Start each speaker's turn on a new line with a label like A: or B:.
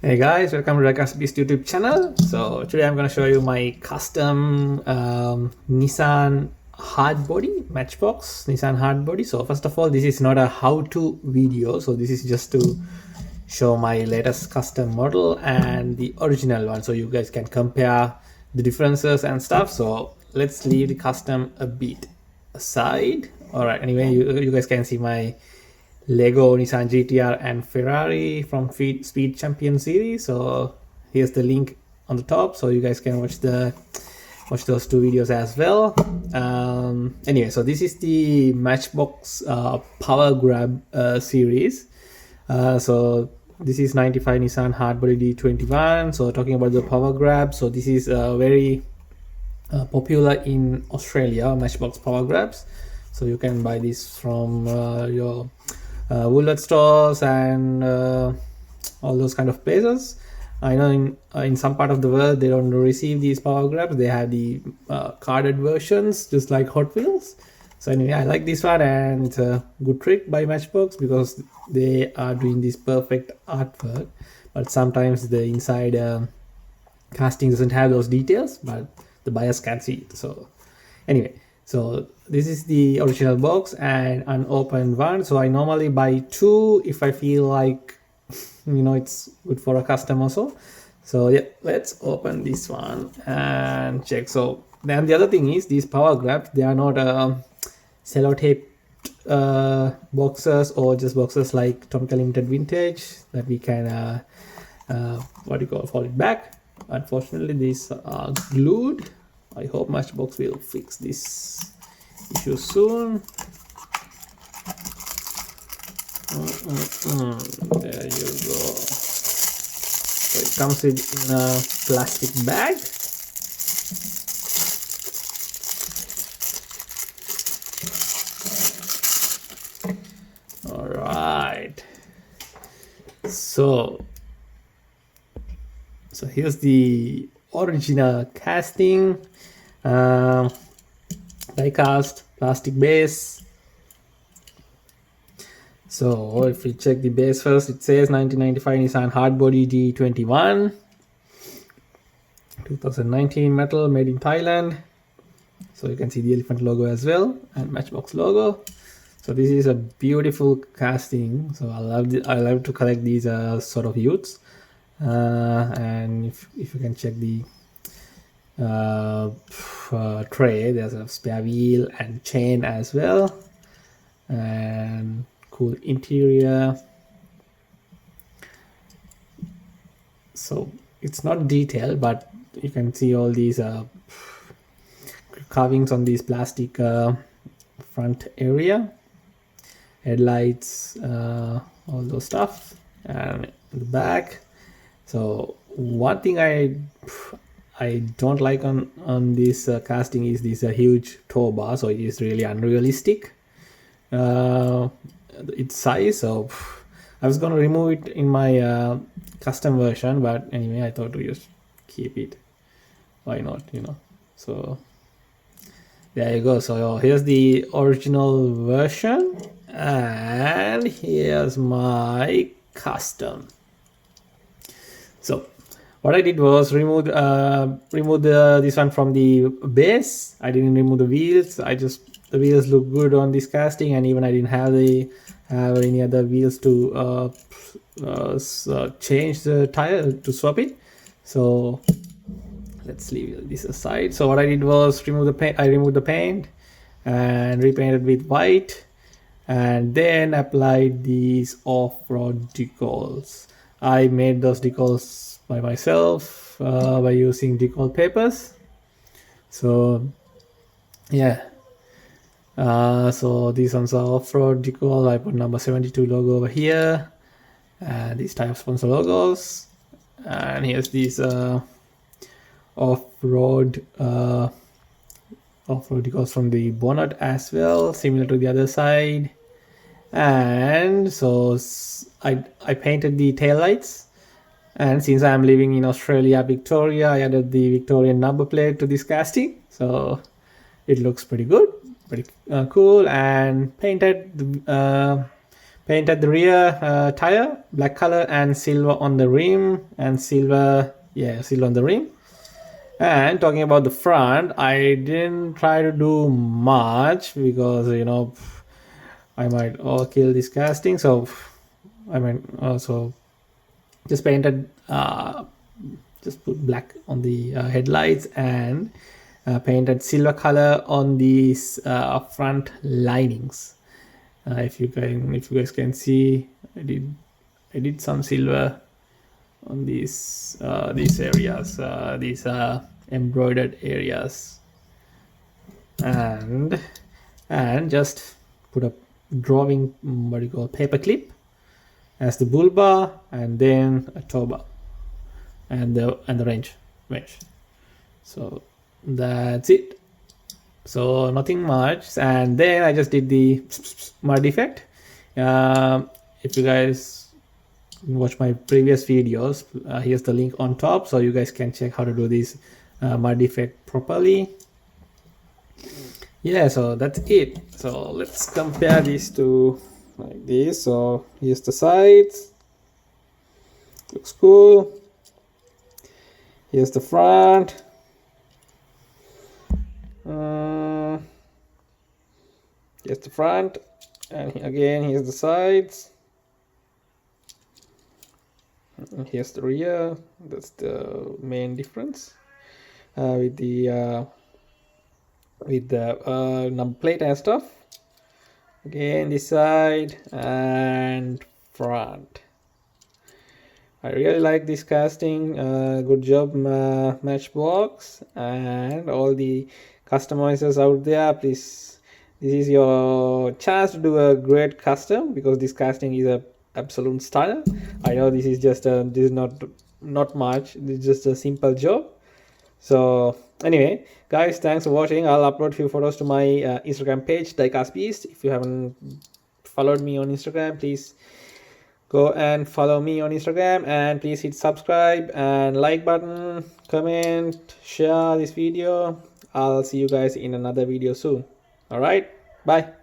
A: Hey guys, welcome to MITSUBISHI YouTube channel. So today I'm going to show you my custom Nissan Hardbody, Matchbox Nissan Hardbody. So first of all, this is not a how-to video. So this is just to show my latest custom model and the original one. So you guys can compare the differences and stuff. So let's leave the custom a bit aside. All right, anyway, you guys can see my Lego, Nissan GTR and Ferrari from Speed Champion series. So here's the link on the top, so you guys can watch those two videos as well. Anyway, so this is the Matchbox Power Grab series. So this is 95 Nissan Hardbody D21. So talking about the Power Grab, so this is very popular in Australia, Matchbox Power Grabs. So you can buy this from your Woolworth stores and all those kind of places. I know in some part of the world they don't receive these power grabs. They have the carded versions, just like Hot Wheels. So anyway, I like this one, and it's a good trick by Matchbox because they are doing this perfect artwork. But sometimes the inside casting doesn't have those details, but the buyers can see it. So anyway, so this is the original box and unopened one. So I normally buy two if I feel like it's good for a customer also. So yeah, let's open this one and check. So then the other thing is, these power grabs, they are not sellotape boxes or just boxes like Tomica Limited Vintage that we can fold it back. Unfortunately, these are glued. I hope Matchbox will fix this issue soon. There you go. So it comes in a plastic bag. All right. So here's the original casting. Die cast, plastic base. So if we check the base first, it says 1995 Nissan Hardbody D21, 2019 metal, made in Thailand. So you can see the elephant logo as well and Matchbox logo. So this is a beautiful casting. So I love to collect these sort of youths. And if you can check the tray, there's a spare wheel and chain as well, and cool interior. So it's not detailed, but you can see all these carvings on these plastic front area, headlights, all those stuff, and the back. So one thing I don't like on this casting is this huge tow bar. So it is really unrealistic, its size. So I was going to remove it in my custom version, but anyway, I thought to just keep it. Why not, So there you go. So here's the original version, and here's my custom. So what I did was remove this one from the base. I didn't remove the wheels. The wheels look good on this casting, and even I didn't have any other wheels to change the tire, to swap it. So let's leave this aside. So what I did was remove the paint. I removed the paint and repainted with white, and then applied these off-road decals. I made those decals by myself by using decal papers. So yeah, so these ones are off-road decal. I put number 72 logo over here, and these type of sponsor logos, and here's these off-road decals from the bonnet as well, similar to the other side. And so I painted the taillights, and since I'm living in Australia, Victoria, I added the Victorian number plate to this casting. So it looks pretty good, pretty cool, and painted Painted the rear tire black color and silver on the rim, and silver on the rim. And talking about the front, I didn't try to do much because I might kill this casting. So I mean also just painted just put black on the headlights and painted silver color on these front linings. If you guys can see, I did some silver on these areas, these embroidered areas, and just put a drawing, what do you call, paper clip as the bull bar, and then a tow bar and the wrench. So that's it. So nothing much. And then I just did the mud effect. If you guys watch my previous videos, here's the link on top, so you guys can check how to do this mud effect properly. Yeah, so that's it. So let's compare these two like this. So here's the sides, looks cool. Here's the front. Here's the front, and again here's the sides, and here's the rear. That's the main difference with the number plate and stuff. Again this side and front. I really like this casting. Good job, Matchbox, and all the customizers out there. Please, this is your chance to do a great custom, because this casting is a absolute stunner. I know this is just this is not much. This is just a simple job. So anyway, guys, thanks for watching. I'll upload few photos to my Instagram page, Diecast Beast. If you haven't followed me on Instagram, please go and follow me on Instagram, and please hit subscribe and like button, comment, share this video. I'll see you guys in another video soon. All right, bye.